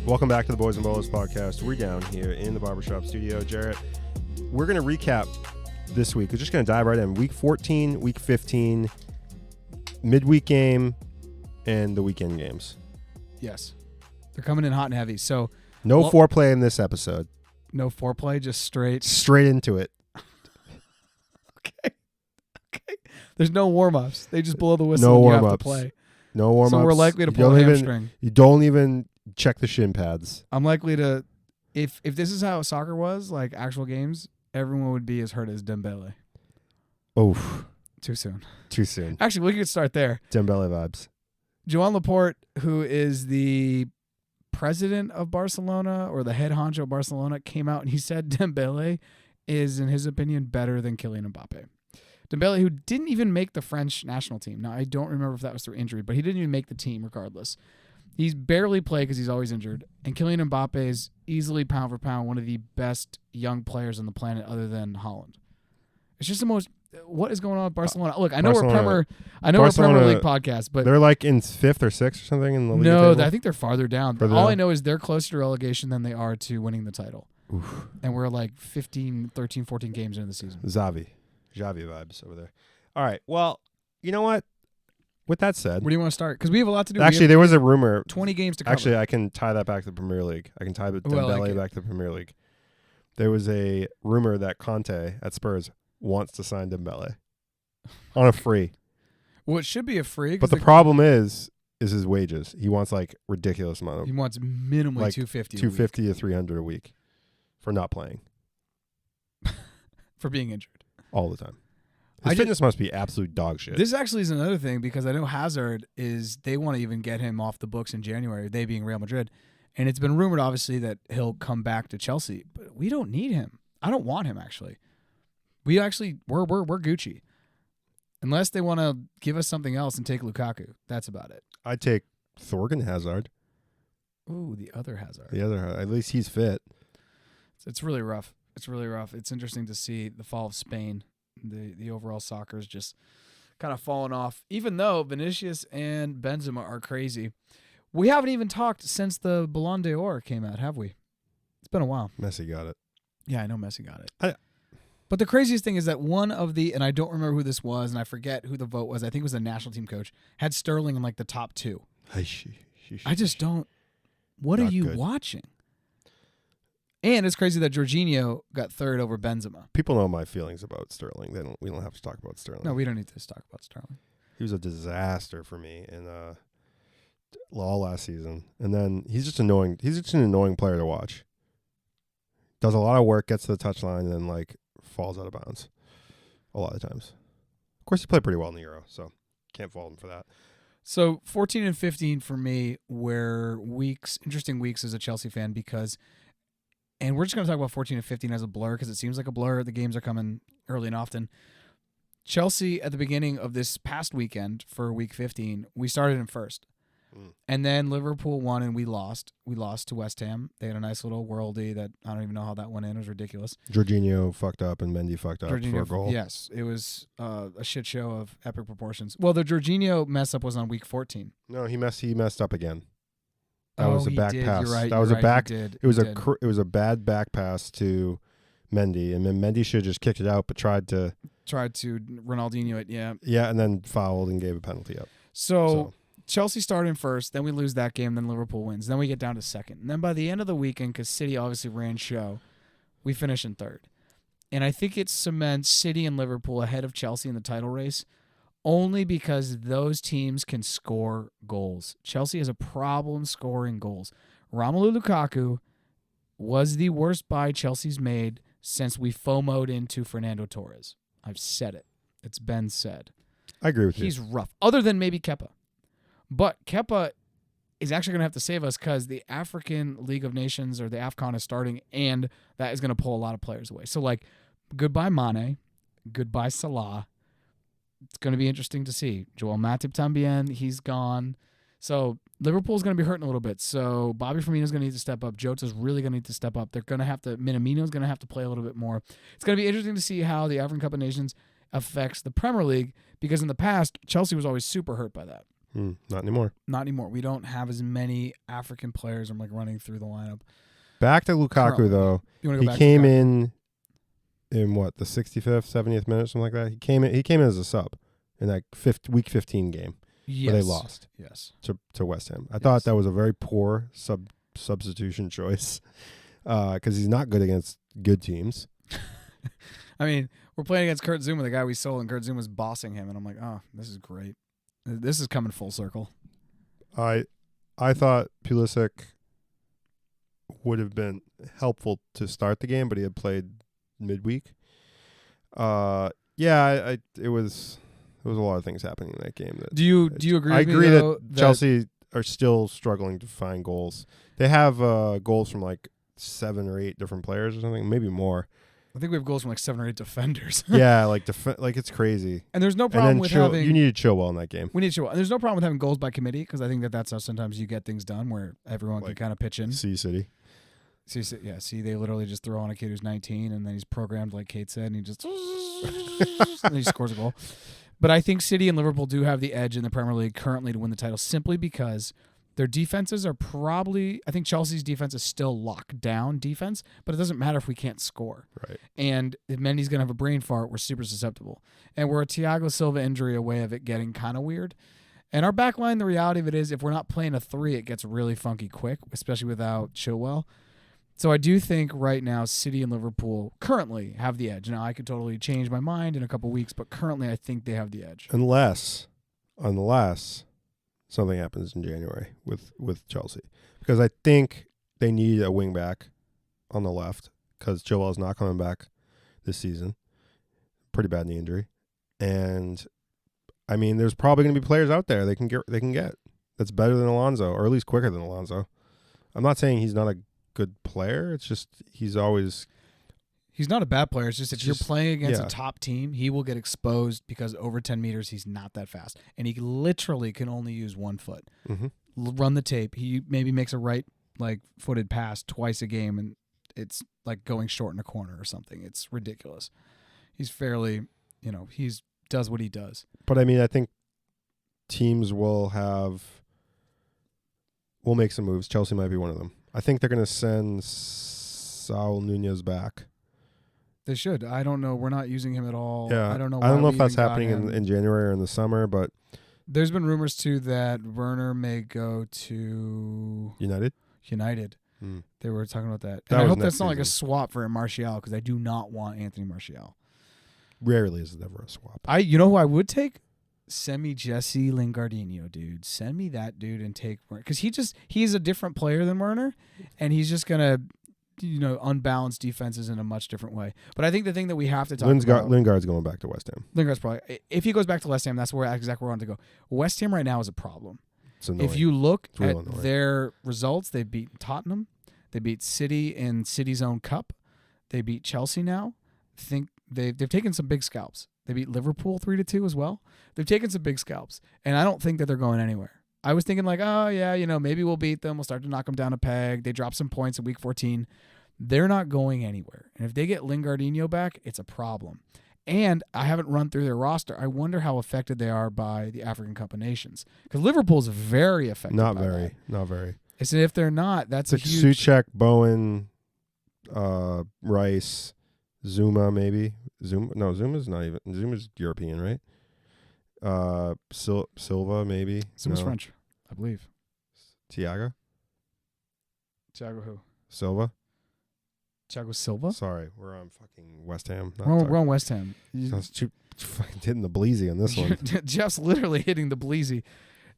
Welcome back to the Boys and Bolos podcast. We're down here in the Barbershop studio. Jarrett, we're going to recap this week. We're just going to dive right in. Week 14, Week 15, midweek game, and the weekend games. Yes. They're coming in hot and heavy. So no foreplay in this episode. No foreplay, just straight into it. Okay. There's no warm-ups. They just blow the whistle No and you warm-ups. have to play. No warm-ups. So we're likely to pull a hamstring. You don't even check the shin pads. I'm likely to, if this is how soccer was, like actual games, everyone would be as hurt as Dembele. Oof. Too soon. Actually, we could start there. Dembele vibes. Joan Laporte, who is the president of Barcelona or the head honcho of Barcelona, came out and he said Dembele is, in his opinion, better than Kylian Mbappe. Dembele, who didn't even make the French national team. Now, I don't remember if that was through injury, but he didn't even make the team regardless. He's barely played because he's always injured. And Kylian Mbappe is easily, pound for pound, one of the best young players on the planet other than Holland. It's just the most... What is going on with Barcelona? Look, I know we're a Premier League podcast, but... They're like in 5th or 6th or something in the league No, table? I think they're farther down. All I know is they're closer to relegation than they are to winning the title. Oof. And we're like 13, 14 games into the season. Xavi vibes over there. All right. Well, you know what? With that said, where do you want to start? Because we have a lot to do. Actually, there was a rumor. 20 games to cover. Actually, I can tie that back to the Premier League. I can tie Dembele back to the Premier League. There was a rumor that Conte at Spurs wants to sign Dembele on a free. Well, it should be a free. But the problem is his wages. He wants like ridiculous amount. He wants minimally like 250 to 300 a week for not playing. For being injured. All the time. His fitness must be absolute dog shit. This actually is another thing because I know Hazard they want to even get him off the books in January, they being Real Madrid. And it's been rumored, obviously, that he'll come back to Chelsea. But we don't need him. I don't want him, actually. We're Gucci. Unless they want to give us something else and take Lukaku. That's about it. I'd take Thorgan Hazard. Ooh, the other Hazard. At least he's fit. It's really rough. It's interesting to see the fall of Spain. The overall soccer is just kind of falling off, even though Vinicius and Benzema are crazy. We haven't even talked since the Ballon d'Or came out, have we? It's been a while. Messi got it. Yeah, I know Messi got it. But the craziest thing is that one of the, and I don't remember who this was, and I forget who the vote was, I think it was a national team coach, had Sterling in like the top 2. I just don't. What are you watching? And it's crazy that Jorginho got 3rd over Benzema. People know my feelings about Sterling. We don't have to talk about Sterling. No, we don't need to talk about Sterling. He was a disaster for me in all last season. And then he's just annoying. He's just an annoying player to watch. Does a lot of work, gets to the touchline, and then like falls out of bounds a lot of times. Of course, he played pretty well in the Euro, so can't fault him for that. So 14 and 15 for me were interesting weeks as a Chelsea fan because... And we're just going to talk about 14 and 15 as a blur because it seems like a blur. The games are coming early and often. Chelsea, at the beginning of this past weekend for week 15, we started in first. And then Liverpool won and we lost. We lost to West Ham. They had a nice little worldie that I don't even know how that went in. It was ridiculous. Jorginho fucked up and Mendy fucked up for a goal. Yes, it was a shit show of epic proportions. Well, the Jorginho mess up was on week 14. No, he messed up again. That was a back pass. You're right. That was a back. It was a bad back pass to Mendy, and then Mendy should have just kicked it out, but tried to Ronaldinho it. Yeah. Yeah, and then fouled and gave a penalty up. So Chelsea started in first, then we lose that game, then Liverpool wins, then we get down to second, and then by the end of the weekend, because City obviously ran show, we finish in third, and I think it cements City and Liverpool ahead of Chelsea in the title race. Only because those teams can score goals. Chelsea has a problem scoring goals. Romelu Lukaku was the worst buy Chelsea's made since we FOMO'd into Fernando Torres. I've said it. It's been said. I agree with you. He's rough. Other than maybe Kepa. But Kepa is actually going to have to save us because the African League of Nations or the AFCON is starting, and that is going to pull a lot of players away. So, like, goodbye Mane. Goodbye Salah. It's going to be interesting to see. Joel Matip tambien, he's gone. So Liverpool's going to be hurting a little bit. So Bobby Firmino's going to need to step up. Jota's really going to need to step up. They're going to have to. Minamino's going to have to play a little bit more. It's going to be interesting to see how the African Cup of Nations affects the Premier League because in the past Chelsea was always super hurt by that. Not anymore. Not anymore. We don't have as many African players. I'm like running through the lineup. Back to Lukaku, Currently. though. You want to go He back came to Lukaku? in what, the 65th, 70th minute, something like that. He came in as a sub in that week 15 game Yes. where they lost Yes. to West Ham. I thought that was a very poor substitution choice because he's not good against good teams. I mean, we're playing against Kurt Zouma, the guy we sold, and Kurt Zouma's bossing him, and I'm like, oh, this is great. This is coming full circle. I thought Pulisic would have been helpful to start the game, but he had played midweek. It was a lot of things happening in that game. Do you agree? I with agree me, though, that Chelsea are still struggling to find goals. They have goals from like 7 or 8 different players or something, maybe more. I think we have goals from like 7 or 8 defenders. Yeah, like it's crazy. And there's no problem with having. You needed Chilwell in that game. We need Chilwell. And there's no problem with having goals by committee because I think that's how sometimes you get things done where everyone can kind of pitch in. City. See, they literally just throw on a kid who's 19 and then he's programmed like Kate said, and he just and he scores a goal. But I think City and Liverpool do have the edge in the Premier League currently to win the title simply because their defenses are probably. I think Chelsea's defense is still locked down defense, but it doesn't matter if we can't score. Right. And if Mendy's gonna have a brain fart, we're super susceptible, and we're a Thiago Silva injury away of it getting kind of weird. And our back line, the reality of it is, if we're not playing a 3, it gets really funky quick, especially without Chilwell. So I do think right now City and Liverpool currently have the edge. Now I could totally change my mind in a couple weeks, but currently I think they have the edge. Unless something happens in January with Chelsea, because I think they need a wing back on the left because Chilwell's not coming back this season. Pretty bad knee injury, and I mean there's probably going to be players out there they can get that's better than Alonso, or at least quicker than Alonso. I'm not saying he's not a good player. It's just he's not a bad player. It's just if you're playing against a top team, he will get exposed because over 10 meters he's not that fast, and he literally can only use one foot. Mm-hmm. Run the tape. He maybe makes a right footed pass twice a game, and it's like going short in a corner or something. It's ridiculous. He's fairly, he's does what he does. But I mean, I think teams will make some moves. Chelsea might be one of them. I think they're going to send Saul Nunez back. They should. I don't know. We're not using him at all. Yeah. I don't know. I don't know if that's happening in January or in the summer, but there's been rumors too that Werner may go to United. They were talking about that. And I hope that's not like a swap for Martial because I do not want Anthony Martial. Rarely is it ever a swap. You know who I would take? Send me Jesse Lingardinho, dude. Send me that dude and take Werner. Because he's a different player than Werner, and he's just going to, unbalance defenses in a much different way. But I think the thing that we have to talk about... Lingard's going back to West Ham. Lingard's probably... If he goes back to West Ham, that's exactly where I want to go. West Ham right now is a problem. It's annoying. If you look at their results, they've beaten Tottenham. They beat City in City's own cup. They beat Chelsea now. I think they've taken some big scalps. They beat Liverpool 3-2 as well. They've taken some big scalps, and I don't think that they're going anywhere. I was thinking like, oh, yeah, maybe we'll beat them. We'll start to knock them down a peg. They drop some points in week 14. They're not going anywhere. And if they get Lingardinho back, it's a problem. And I haven't run through their roster. I wonder how affected they are by the African Cup of Nations. Because Liverpool's very affected Not by very. that. Not very. I said if they're not, that's it's a huge... Souček, Bowen, Rice, Zuma maybe. Zuma's not even. Zuma's European, right? Silva maybe. Zuma's French, I believe. Thiago who? Silva. Thiago Silva. Sorry, we're on fucking West Ham. We're on West Ham. Sounds too fucking hitting the bleezy on this one. Jeff's literally hitting the bleezy.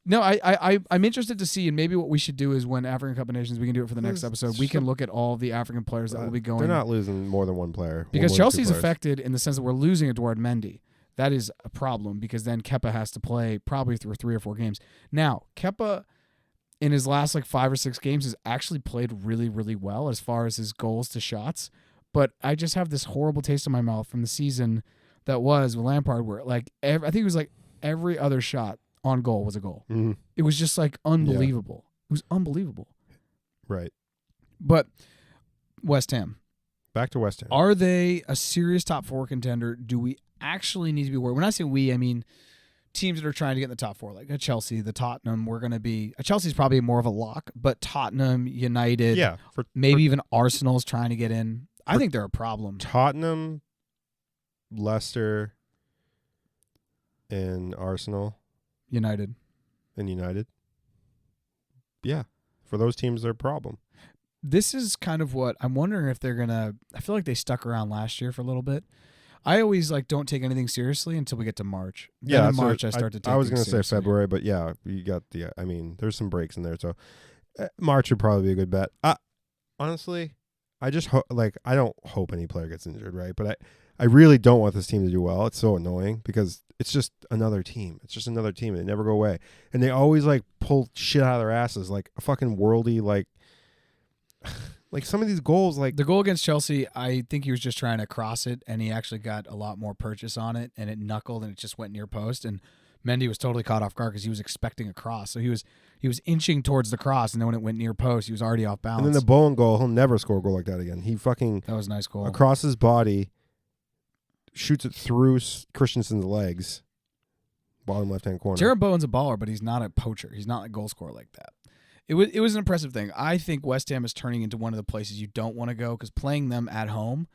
No, I'm interested to see, and maybe what we should do is when African Cup of Nations, we can do it for the next episode. We can look at all the African players that will be going. They're not losing more than one player. Because Chelsea's affected in the sense that we're losing Eduard Mendy. That is a problem because then Kepa has to play probably through 3 or 4 games. Now, Kepa, in his last 5 or 6 games, has actually played really, really well as far as his goals to shots. But I just have this horrible taste in my mouth from the season that was with Lampard where I think it was every other shot on goal was a goal. Mm-hmm. It was just unbelievable. Yeah. It was unbelievable. Right. But West Ham. Back to West Ham. Are they a serious top 4 contender? Do we actually need to be worried? When I say we, I mean teams that are trying to get in the top 4, like a Chelsea, the Tottenham, Chelsea's probably more of a lock, but Tottenham, United, maybe even Arsenal's trying to get in. I think they're a problem. Tottenham, Leicester, and Arsenal. United. Yeah. For those teams, they're a problem. This is kind of what I'm wondering if they're going to... I feel like they stuck around last year for a little bit. I always don't take anything seriously until we get to March. Yeah, in March I start to take I was going to say February, but yeah, you got the... I mean, there's some breaks in there, so March would probably be a good bet. Honestly, I just I don't hope any player gets injured, right? But I really don't want this team to do well. It's so annoying because it's just another team. It's just another team. They never go away. And they always pull shit out of their asses, like a fucking worldy, like some of these goals, the goal against Chelsea, I think he was just trying to cross it, and he actually got a lot more purchase on it, and it knuckled, and it just went near post, and Mendy was totally caught off guard because he was expecting a cross, so he was inching towards the cross, and then when it went near post, he was already off balance. And then the Bowen goal, he'll never score a goal like that again. He that was a nice goal across his body, shoots it through Christensen's legs, bottom left-hand corner. Jarrett Bowen's a baller, but he's not a poacher. He's not a goal scorer like that. It was an impressive thing. I think West Ham is turning into one of the places you don't want to go because playing them at home,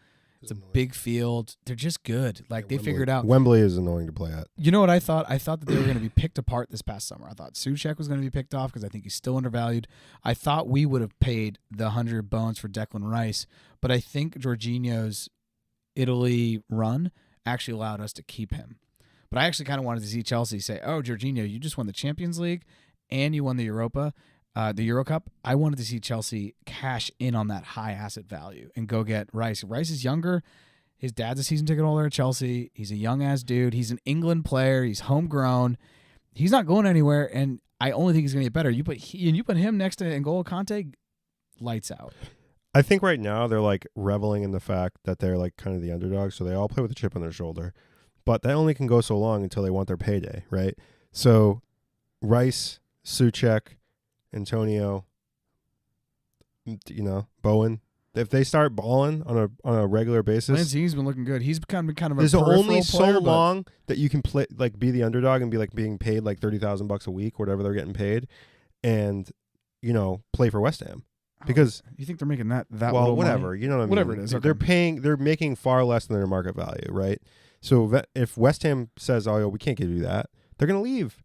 it's a big field. They're just good. They figured out. Wembley is annoying to play at. You know what I thought? I thought that they were going to be picked apart this past summer. I thought Souček was going to be picked off because I think he's still undervalued. I thought we would have paid the 100 bones for Declan Rice, but I think Jorginho's Italy run actually allowed us to keep him. But I actually kind of wanted to see Chelsea say, "Oh, Jorginho, you just won the Champions League and you won the Europa." The Euro Cup, I wanted to see Chelsea cash in on that high asset value and go get Rice. Rice is younger. His dad's a season ticket holder at Chelsea. He's a young-ass dude. He's an England player. He's homegrown. He's not going anywhere, and I only think he's going to get better. You put him next to N'Golo Kante, lights out. I think right now they're reveling in the fact that they're kind of the underdog, so they all play with a chip on their shoulder. But that only can go so long until they want their payday, right? So Rice, Souček, Antonio, Bowen. If they start balling on a regular basis, Lanzini's been looking good. He's kind of a there's peripheral only so player, long that you can play be the underdog and be being paid $30,000 a week, whatever they're getting paid, and play for West Ham because you think they're making that well, whatever money? You know what I mean? Whatever it is, okay. They're making far less than their market value, right? So if West Ham says, "Oh, we can't give you that," they're gonna leave.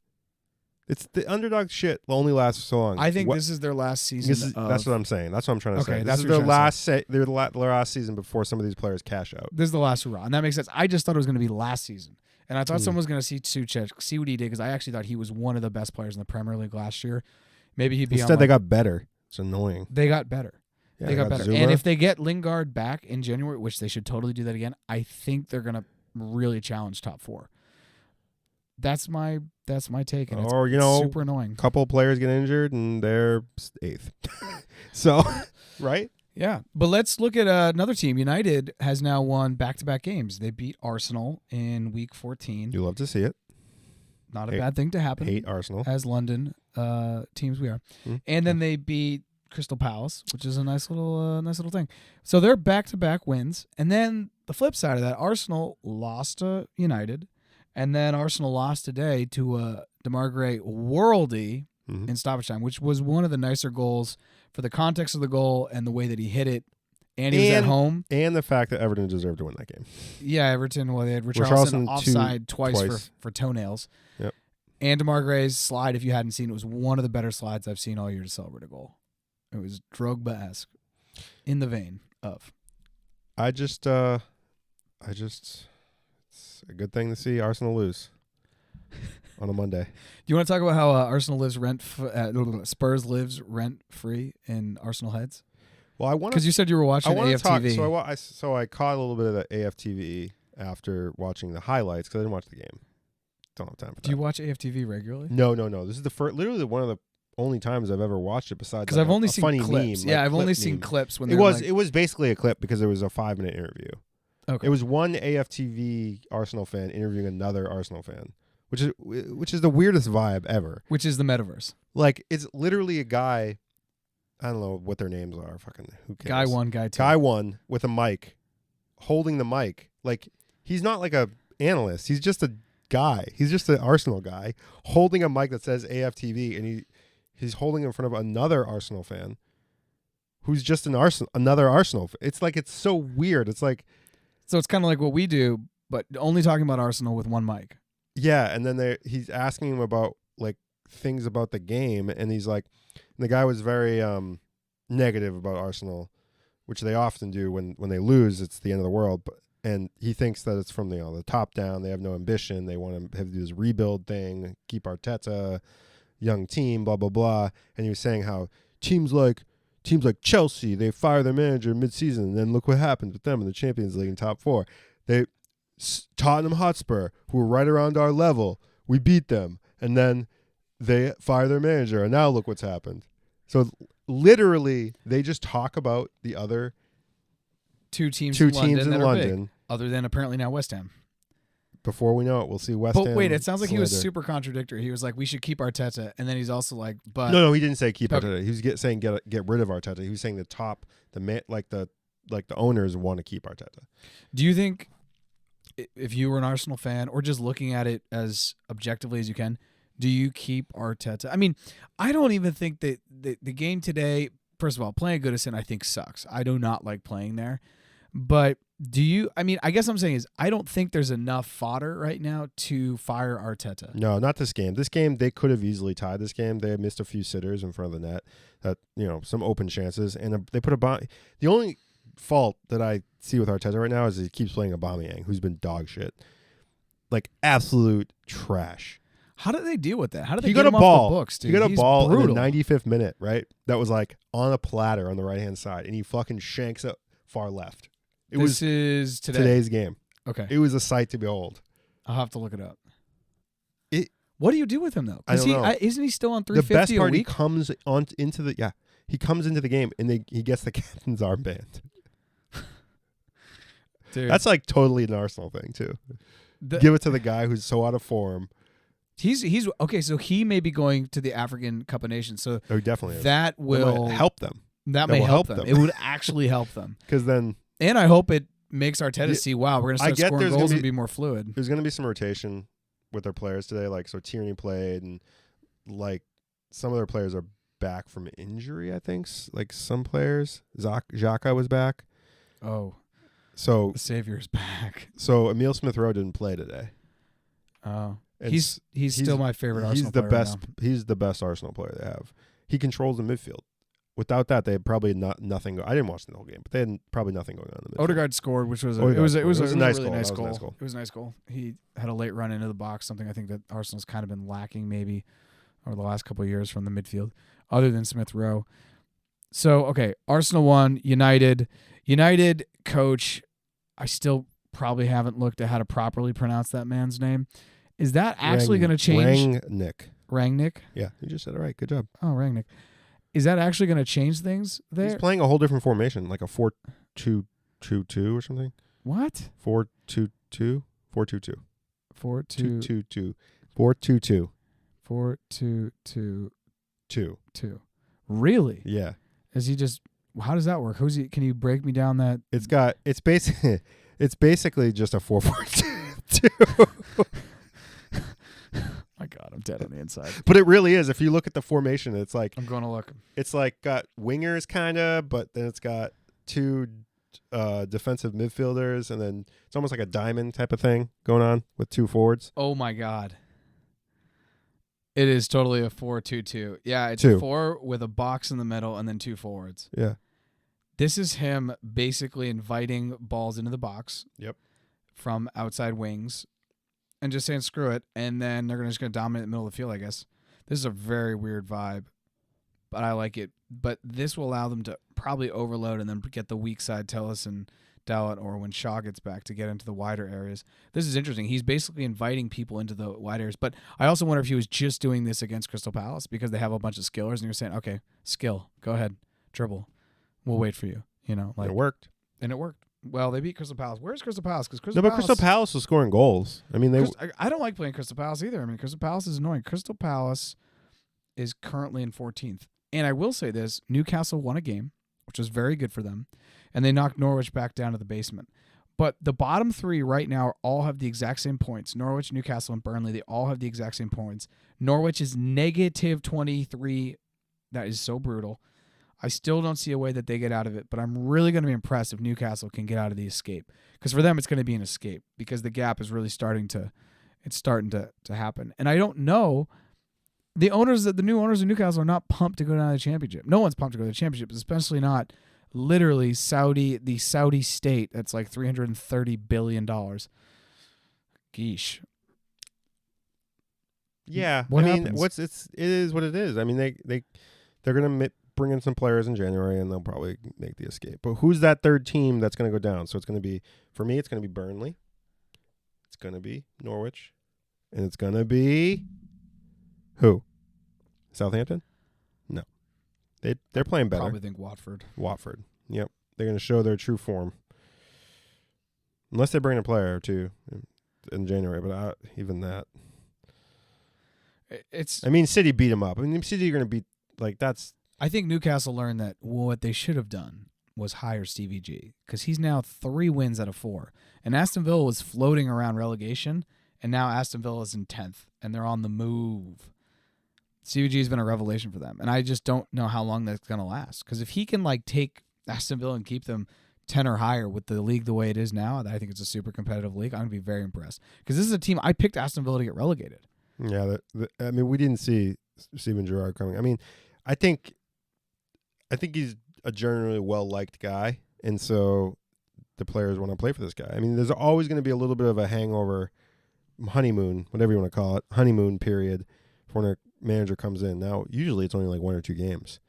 It's the underdog shit only lasts so long. I think this is their last season. That's what I'm saying. That's what I'm trying to say. That's their last season before some of these players cash out. This is the last hurrah, and that makes sense. I just thought it was going to be last season, and I thought someone was going to see Souček, see what he did, because I actually thought he was one of the best players in the Premier League last year. Maybe he'd be Instead, they got better. It's annoying. They got better. Yeah, they got better. Zuma. And if they get Lingard back in January, which they should totally do that again, I think they're going to really challenge top 4. That's my take, and it's super annoying. A couple players get injured and they're 8th. So, right? Yeah, but let's look at another team. United has now won back-to-back games. They beat Arsenal in week 14. You love to see it. Not a bad thing to happen. Hate Arsenal. As London teams we are. Mm-hmm. And then they beat Crystal Palace, which is a nice little thing. So they're back-to-back wins. And then the flip side of that, Arsenal lost to United. And then Arsenal lost today to DeMar Gray worldy in stoppage time, which was one of the nicer goals for the context of the goal and the way that he hit it. And he was at home. And the fact that Everton deserved to win that game. Yeah, Everton. Well, they had Richarlison offside twice. For toenails. Yep. And DeMar Gray's slide, if you hadn't seen it, was one of the better slides I've seen all year to celebrate a goal. It was Drogba-esque in the vein of. It's a good thing to see Arsenal lose on a Monday. Do you want to talk about how Arsenal lives Spurs lives rent free in Arsenal heads? Well, I want because you said you were watching AFTV. So I caught a little bit of the AFTV after watching the highlights because I didn't watch the game. Don't have time for that. Do you watch AFTV regularly? No. This is literally one of the only times I've ever watched it besides because I've only seen funny clips. Meme, yeah, I've only seen clips when it was basically a clip because it was a 5-minute interview. Okay. It was one AFTV Arsenal fan interviewing another Arsenal fan, which is the weirdest vibe ever. Which is the metaverse. It's literally a guy. I don't know what their names are. Fucking who cares? Guy 1, guy 2. Guy 1 with a mic, holding the mic. He's not like a analyst. He's just a guy. He's just an Arsenal guy holding a mic that says AFTV, and he's holding it in front of another Arsenal fan who's just another Arsenal. It's like, it's so weird. It's like, so it's kind of like what we do, but only talking about Arsenal with one mic. Yeah, and then he's asking him about like things about the game, and he's like, and the guy was very negative about Arsenal, which they often do when they lose. It's the end of the world, and he thinks that it's from the top down. They have no ambition. They want to have to do this rebuild thing, keep Arteta, young team, blah blah blah. And he was saying how teams like Chelsea, they fire their manager mid-season, and then look what happens with them in the Champions League in top 4. Tottenham Hotspur, who were right around our level, we beat them, and then they fire their manager, and now look what's happened. So literally, they just talk about the other two teams in that are London. Big, other than apparently now West Ham. Before we know it, we'll see West Ham. But wait, it sounds like slander. He was super contradictory. He was like, we should keep Arteta, and then he's also like, but no, he didn't say keep Arteta. He was saying get rid of Arteta. He was saying the owners want to keep Arteta. Do you think, if you were an Arsenal fan, or just looking at it as objectively as you can, do you keep Arteta? I mean, I don't even think that the game today, first of all, playing at Goodison I think sucks. I do not like playing there. But do you, I mean, I guess what I'm saying is I don't think there's enough fodder right now to fire Arteta. No, not this game. This game, they could have easily tied this game. They missed a few sitters in front of the net, some open chances. And they put a bomb. The only fault that I see with Arteta right now is he keeps playing Aubameyang, who's been dog shit. Like absolute trash. How do they deal with that? How do they He get got him a ball. off the books, dude? He got a He's ball brutal. in the 95th minute, right? That was like on a platter on the right-hand side, and he fucking shanks it far left. This is today's game. Okay. It was a sight to behold. I'll have to look it up. What do you do with him, though? I don't know. Isn't he still on $350 the best part, a week? he comes into the game, and he gets the captain's armband. Dude, That's like totally an Arsenal thing, too. Give it to the guy who's so out of form. He's okay. So he may be going to the African Cup of Nations. So Oh, he definitely is. that will help them. That That may will help help them. them. It would actually help them. Because then And I hope it makes Arteta see, wow, we're going to I start get scoring there's gonna goals be- and be more fluid. there's going to be some rotation with their players today. Like, so Tierney played, and like some of their players are back from injury, I think. Like some players. Xhaka was back. Oh, So the Savior's back. So Emile Smith-Rowe didn't play today. Oh. And He's still my favorite Arsenal player right now. He's the best Arsenal player they have. He controls the midfield. Without that, they had probably nothing. I didn't watch the whole game, but they had probably nothing going on in the midfield. Odegaard scored, which was a Odegaard it was scored. a It was a nice really goal. nice That was a goal. nice goal. It was a nice goal. He had a late run into the box, something I think that Arsenal's kind of been lacking maybe over the last couple of years from the midfield, other than Smith Rowe. So okay, Arsenal won. United coach. I still probably haven't looked at how to properly pronounce that man's name. Is that actually going to change? Rangnick. Yeah, you just said it right. Good job. Oh, Rangnick. Is that actually going to change things there? He's playing a whole different formation, like a 4-2-2-2 or something. What? 4-2-2. 4-2-2. 4-2-2. 4-2-2. 4-2-2. 2. Really? Yeah. Is he just? How does that work? Who's he? Can you break me down that? It's basically just a 4-4-2. My God, I'm dead on the inside. But it really is. If you look at the formation, it's like I'm going to look. It's like got wingers kind of, but then it's got two defensive midfielders, and then it's almost like a diamond type of thing going on with two forwards. Oh my God. It is totally a 4-2-2. Yeah, it's Two. a 4 with a box in the middle and then two forwards. Yeah. This is him basically inviting balls into the box. Yep. From outside wings and just saying screw it, and then they're just going to dominate the middle of the field, I guess. This is a very weird vibe, but I like it. But this will allow them to probably overload and then get the weak side Telles and Dalot, or when Shaw gets back, to get into the wider areas. This is interesting. He's basically inviting people into the wide areas. But I also wonder if he was just doing this against Crystal Palace because they have a bunch of skillers, and you're saying, okay, skill, go ahead, dribble. We'll wait for you. You know, like It worked. And it worked. Well, they beat Crystal Palace. Where's Crystal Palace? Because Crystal Palace was scoring goals. I mean, I don't like playing Crystal Palace either. I mean, Crystal Palace is annoying. Crystal Palace is currently in 14th. And I will say this, Newcastle won a game, which was very good for them, and they knocked Norwich back down to the basement. But the bottom three right now all have the exact same points. Norwich, Newcastle, and Burnley, they all have the exact same points. Norwich is negative 23. That is so brutal. I still don't see a way that they get out of it, but I'm really going to be impressed if Newcastle can get out of the escape. Because for them, it's going to be an escape because the gap is really starting to happen. And I don't know, the new owners of Newcastle are not pumped to go down to the championship. No one's pumped to go to the championship, especially not literally the Saudi state that's like $330 billion. Geesh. Yeah, What I mean, happens? it is what it is. I mean, they're gonna bring in some players in January, and they'll probably make the escape. But who's that third team that's gonna go down? So it's gonna be, for me, it's gonna be Burnley, it's gonna be Norwich, and it's gonna be who? Southampton? No, they're playing better. Probably think Watford. Yep, they're gonna show their true form, unless they bring a player or two in January. But even that. I mean, City beat them up. I mean, City are going to beat, like, that's... I think Newcastle learned that what they should have done was hire Stevie G because he's now 3 wins out of 4. And Aston Villa was floating around relegation, and now Aston Villa is in 10th, and they're on the move. Stevie G has been a revelation for them, and I just don't know how long that's going to last because if he can, like, take Aston Villa and keep them 10 or higher with the league the way it is now, I think it's a super competitive league. I'm going to be very impressed because this is a team, I picked Aston Villa to get relegated. Yeah, I mean, we didn't see Steven Gerrard coming. I mean, I think he's a generally well-liked guy, and so the players want to play for this guy. I mean, there's always going to be a little bit of a hangover, honeymoon, whatever you want to call it, honeymoon period for when a manager comes in. Now, usually it's only like 1 or 2 games.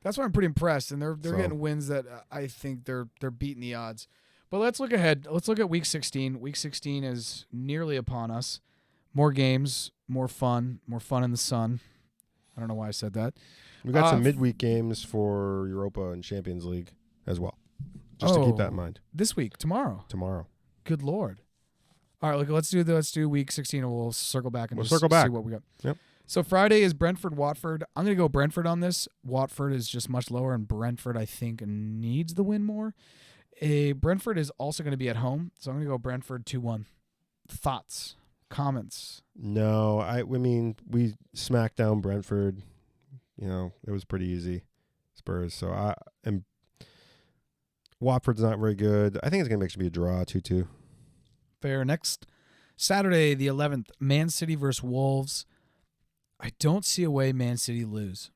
That's why I'm pretty impressed, and they're getting wins that I think they're beating the odds. But let's look ahead. Let's look at Week 16. Week 16 is nearly upon us. More games, more fun in the sun. I don't know why I said that. We've got some midweek games for Europa and Champions League as well. Just to keep that in mind. This week, tomorrow. Good Lord. All right, let's do Week 16, and we'll circle back and see what we got. Yep. So Friday is Brentford-Watford. I'm going to go Brentford on this. Watford is just much lower, and Brentford, I think, needs the win more. Brentford is also going to be at home, so I'm going to go Brentford 2-1. Thoughts? Comments? No, I mean, we smacked down Brentford. You know, it was pretty easy. Spurs. So and Watford's not very good. I think it's going to actually be a draw, 2-2. Fair. Next Saturday, the 11th, Man City versus Wolves. I don't see a way Man City lose.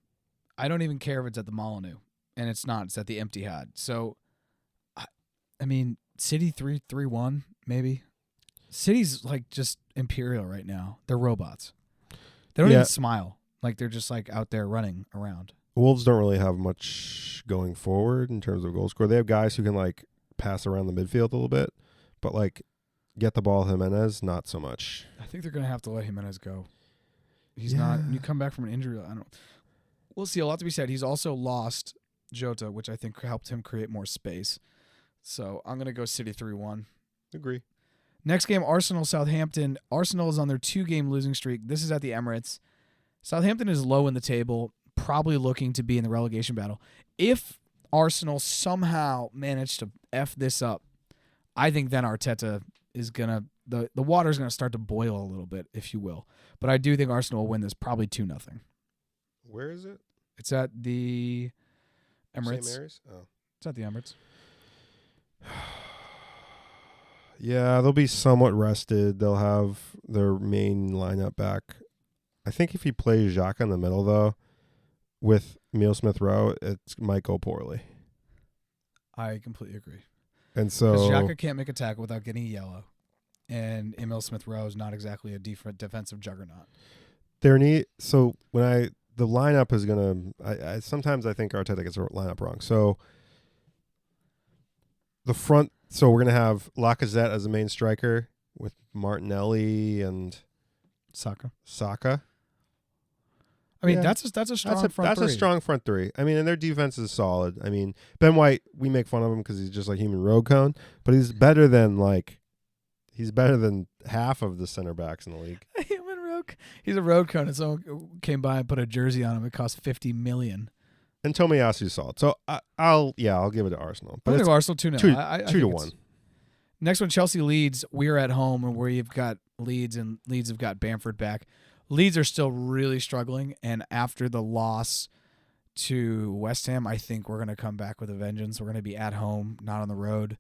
I don't even care if it's at the Molineux, and it's not. It's at the Etihad. So, I mean, City 3-1 maybe. City's like just imperial right now. They're robots. They don't even smile. Like they're just like out there running around. Wolves don't really have much going forward in terms of goal score. They have guys who can like pass around the midfield a little bit, but like get the ball, Jimenez, not so much. I think they're gonna have to let Jimenez go. He's not. You come back from an injury. I don't. We'll see. A lot to be said. He's also lost Jota, which I think helped him create more space. So I'm gonna go City 3-1. Agree. Next game, Arsenal-Southampton. Arsenal is on their 2-game losing streak. This is at the Emirates. Southampton is low in the table, probably looking to be in the relegation battle. If Arsenal somehow manage to F this up, I think then Arteta is going to – the water's going to start to boil a little bit, if you will. But I do think Arsenal will win this probably 2-0. Where is it? It's at the Emirates. St. Mary's? Oh. It's at the Emirates. Yeah, they'll be somewhat rested. They'll have their main lineup back. I think if he plays Xhaka in the middle, though, with Emile Smith-Rowe, it might go poorly. I completely agree. And so because Xhaka can't make a tackle without getting a yellow, and Emile Smith-Rowe is not exactly a defensive juggernaut. So when the lineup is gonna, I sometimes I think Arteta gets the lineup wrong. So the front. So we're gonna have Lacazette as the main striker with Martinelli and Saka. I mean, that's a strong front three. That's a strong front three. I mean, and their defense is solid. I mean, Ben White, we make fun of him because he's just like human road cone, but he's better than half of the center backs in the league. He's a road cone, and someone came by and put a jersey on him. It cost $50 million. And Tomiyasu's solid. So I'll give it to Arsenal. But it's Arsenal 2-0. 2-1. Next one, Chelsea Leeds. We're at home, and we've got Leeds, and Leeds have got Bamford back. Leeds are still really struggling, and after the loss to West Ham, I think we're going to come back with a vengeance. We're going to be at home, not on the road.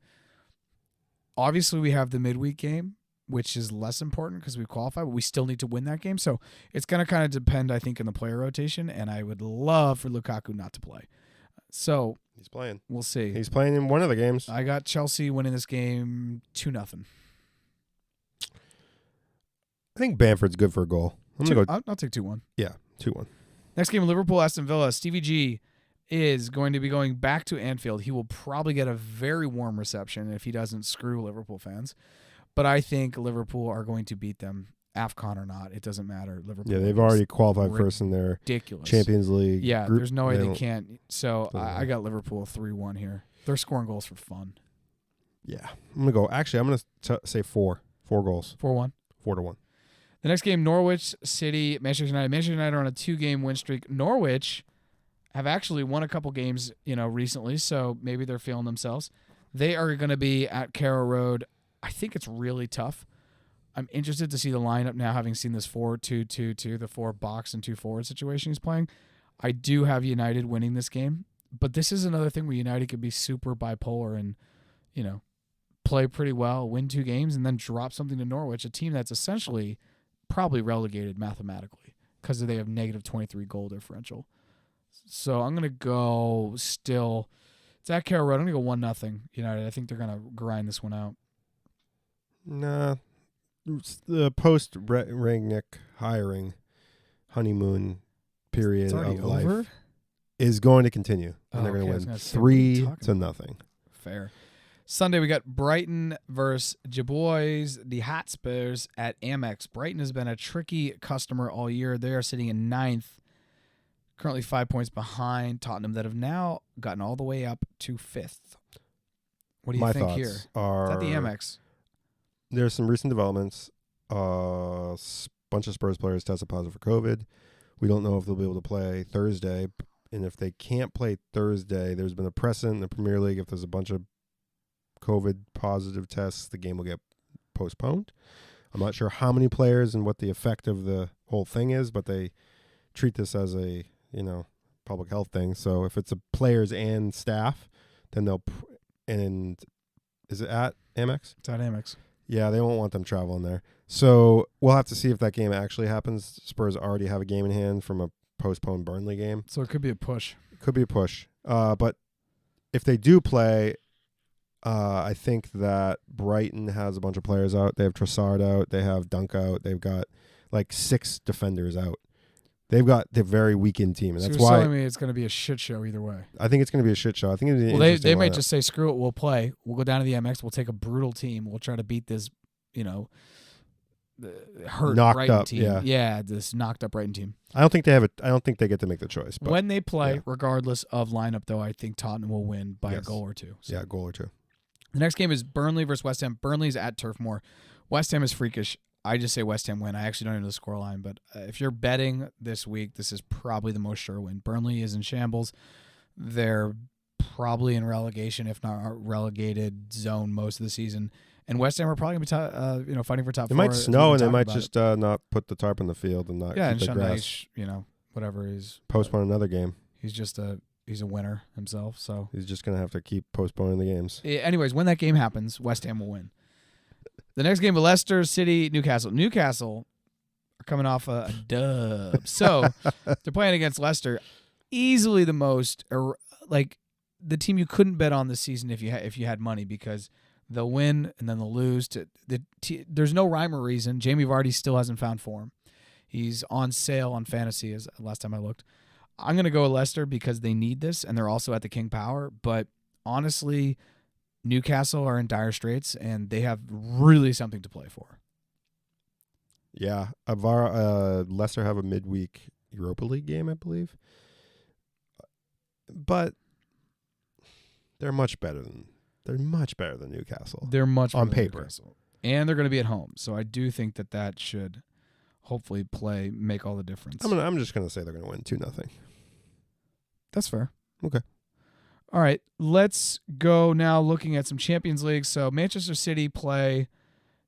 Obviously, we have the midweek game, which is less important because we qualify, but we still need to win that game. So it's going to kind of depend, I think, in the player rotation, and I would love for Lukaku not to play. So he's playing. We'll see. He's playing in one of the games. I got Chelsea winning this game 2-0. I think Bamford's good for a goal. I'll take 2-1. Yeah, 2-1. Next game, Liverpool, Aston Villa. Stevie G is going to be going back to Anfield. He will probably get a very warm reception if he doesn't screw Liverpool fans. But I think Liverpool are going to beat them, AFCON or not. It doesn't matter. Liverpool. Yeah, they've already qualified first in their Champions League. Yeah, group. There's no way they can't. So I got Liverpool 3-1 here. They're scoring goals for fun. Yeah, I'm going to say 4 goals. 4-1. 4-1. The next game, Norwich City, Manchester United. Manchester United are on a 2-game win streak. Norwich have actually won a couple games, recently, so maybe they're feeling themselves. They are going to be at Carrow Road. I think it's really tough. I'm interested to see the lineup now, having seen this 4-2-2-2, the 4 box and 2 forward situation he's playing. I do have United winning this game, but this is another thing where United could be super bipolar and, play pretty well, win 2 games, and then drop something to Norwich, a team that's essentially probably relegated mathematically because they have negative 23 goal differential. So I'm going to go still. It's at Carrow Road. I'm going to go 1-0 United. I think they're going to grind this one out. Nah. The post-Rangnick hiring honeymoon period of life is going to continue. And they're going to win 3-0. Fair. Sunday, we got Brighton versus Jaboys, the Hotspurs at Amex. Brighton has been a tricky customer all year. They are sitting in 9th, currently 5 points behind Tottenham that have now gotten all the way up to 5th. What do you think here? It's at the Amex. There's some recent developments. Bunch of Spurs players tested positive for COVID. We don't know if they'll be able to play Thursday. And if they can't play Thursday, there's been a precedent in the Premier League. If there's a bunch of COVID positive tests, the game will get postponed. I'm not sure how many players and what the effect of the whole thing is, but they treat this as a, public health thing. So if it's a players and staff, then and is it at Amex? It's at Amex. Yeah, they won't want them traveling there. So we'll have to see if that game actually happens. Spurs already have a game in hand from a postponed Burnley game. So it could be a push. But if they do play, I think that Brighton has a bunch of players out. They have Trossard out. They have Dunk out. They've got like 6 defenders out. They've got the very weakened team, and so that's you're why telling me it's going to be a shit show either way. I think it's going to be a shit show. I think they might just say, "Screw it, we'll play. We'll go down to the MX. We'll take a brutal team. We'll try to beat this, hurt knocked Brighton up team. Yeah, this knocked up Brighton team. I don't think they get to make the choice. But when they play, regardless of lineup, though, I think Tottenham will win by a goal or 2. So. Yeah, a goal or 2. The next game is Burnley versus West Ham. Burnley's at Turf Moor. West Ham is freakish. I just say West Ham win. I actually don't know the scoreline, but if you're betting this week, this is probably the most sure win. Burnley is in shambles. They're probably in relegation, if not relegated zone most of the season. And West Ham are probably going to be fighting for top 4. It might snow, and they might just not put the tarp on the field and not keep the grass. Whatever he's postpone another game. He's a winner himself, so he's just going to have to keep postponing the games. Anyways, when that game happens, West Ham will win. The next game, Leicester City, Newcastle. Newcastle are coming off a dub. So they're playing against Leicester. Easily the most, the team you couldn't bet on this season if you had money, because they'll win and then they'll lose. There's no rhyme or reason. Jamie Vardy still hasn't found form. He's on sale on fantasy as last time I looked. I'm going to go with Leicester because they need this, and they're also at the King Power. But honestly, Newcastle are in dire straits, and they have really something to play for. Yeah. Leicester have a midweek Europa League game, I believe. But they're much better than Newcastle. They're much better on paper. Newcastle. And they're going to be at home. So I do think that should hopefully make all the difference. I'm just going to say they're going to win 2-0. That's fair. Okay. All right, let's go now looking at some Champions League. So Manchester City play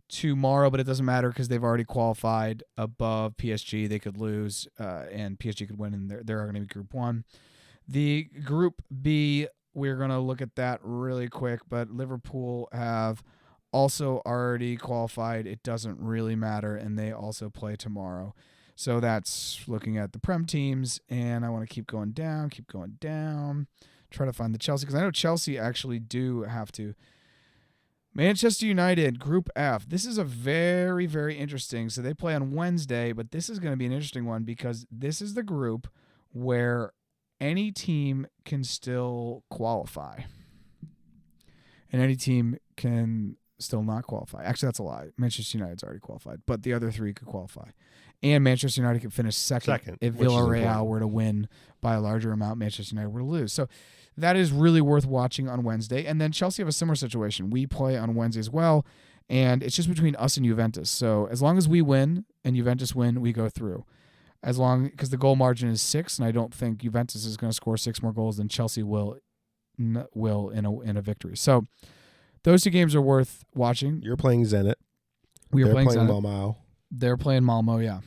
tomorrow, but it doesn't matter because they've already qualified above PSG. They could lose, and PSG could win, and they're going to be Group 1. The Group B, we're going to look at that really quick, but Liverpool have also already qualified. It doesn't really matter, and they also play tomorrow. So that's looking at the Prem teams, and I want to keep going down, try to find the Chelsea, because I know Chelsea actually do have to. Manchester United, Group F. This is a very, very interesting. So they play on Wednesday, but this is going to be an interesting one because this is the group where any team can still qualify. And any team can still not qualify. Actually, that's a lie. Manchester United's already qualified, but the other three could qualify. And Manchester United could finish second if Villarreal were to win by a larger amount, Manchester United were to lose. So that is really worth watching on Wednesday. And then Chelsea have a similar situation. We play on Wednesday as well, and it's just between us and Juventus. So as long as we win and Juventus win, we go through. Because the goal margin is 6, and I don't think Juventus is going to score 6 more goals than Chelsea will in a victory. So those two games are worth watching. You're playing Zenit. They're playing Zenit. Malmo. They're playing Malmo, yeah.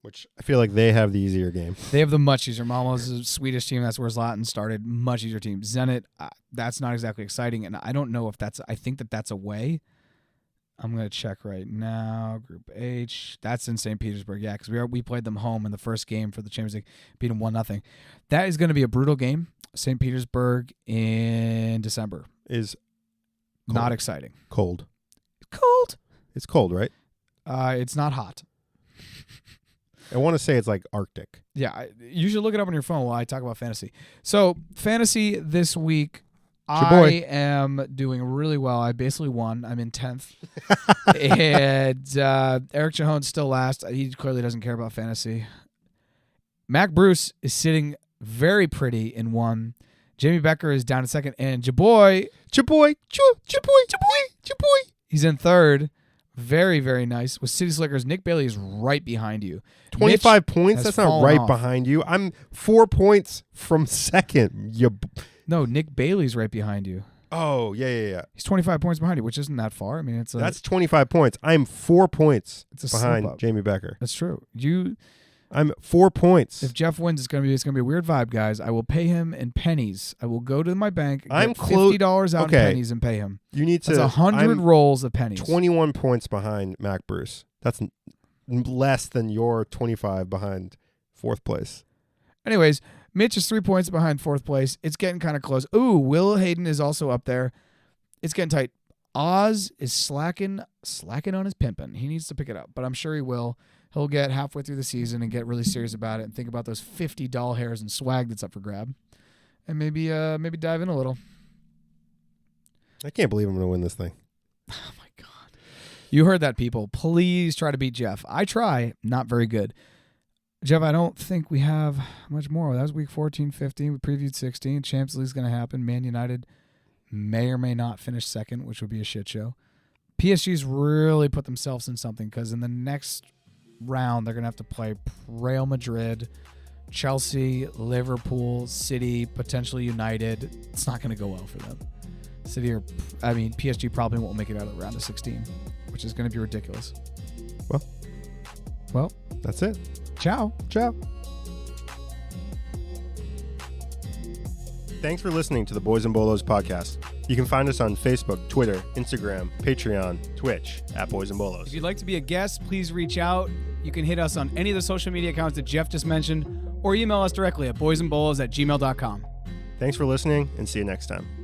Which I feel like they have the easier game. They have the much easier. Malmo's a Swedish team. That's where Zlatan started. Much easier team. Zenit, that's not exactly exciting, and I don't know if that's – I think that's away. I'm going to check right now. Group H. That's in St. Petersburg, yeah, because we played them home in the first game for the Champions League, beat them 1-0. That is going to be a brutal game. St. Petersburg in December. Is cold. Not exciting. Cold. Cold? It's cold, right? It's not hot. I want to say it's like Arctic. Yeah, you should look it up on your phone while I talk about fantasy. So, fantasy this week, I am doing really well. I basically won. I'm in 10th. And Eric Cajon's still last. He clearly doesn't care about fantasy. Mac Bruce is sitting very pretty in 1. Jamie Becker is down in 2nd. And Jaboy. He's in 3rd. Very, very nice. With City Slickers, Nick Bailey is right behind you. 25 points? That's not right behind you. I'm 4 points from 2nd. No, Nick Bailey's right behind you. Oh, yeah. He's 25 points behind you, which isn't that far. I mean, that's 25 points. I'm 4 points behind slip-up. Jamie Becker. That's true. I'm 4 points. If Jeff wins, it's gonna be a weird vibe, guys. I will pay him in pennies. I will go to my bank, get $50 out in pennies, and pay him. You need to. That's 100 rolls of pennies. 21 points behind Mac Bruce. That's less than your 25 behind 4th place. Anyways, Mitch is 3 points behind 4th place. It's getting kind of close. Ooh, Will Hayden is also up there. It's getting tight. Oz is slacking on his pimping. He needs to pick it up, but I'm sure he will. He'll get halfway through the season and get really serious about it and think about those 50 doll hairs and swag that's up for grab, and maybe dive in a little. I can't believe I'm going to win this thing. Oh, my God. You heard that, people. Please try to beat Jeff. I try. Not very good. Jeff, I don't think we have much more. That was week 14, 15. We previewed 16. Champions League's going to happen. Man United may or may not finish 2nd, which would be a shit show. PSG's really put themselves in something because in the next round they're going to have to play Real Madrid, Chelsea, Liverpool, City, potentially United. It's not going to go well for them. PSG probably won't make it out of the round of 16, which is going to be ridiculous. Well, that's it. Ciao. Thanks for listening to the Boys and Bolos podcast. You can find us on Facebook, Twitter, Instagram, Patreon, Twitch at Boys and Bolos. If you'd like to be a guest, please reach out. You can hit us on any of the social media accounts that Jeff just mentioned or email us directly at boysandbolos@gmail.com. Thanks for listening and see you next time.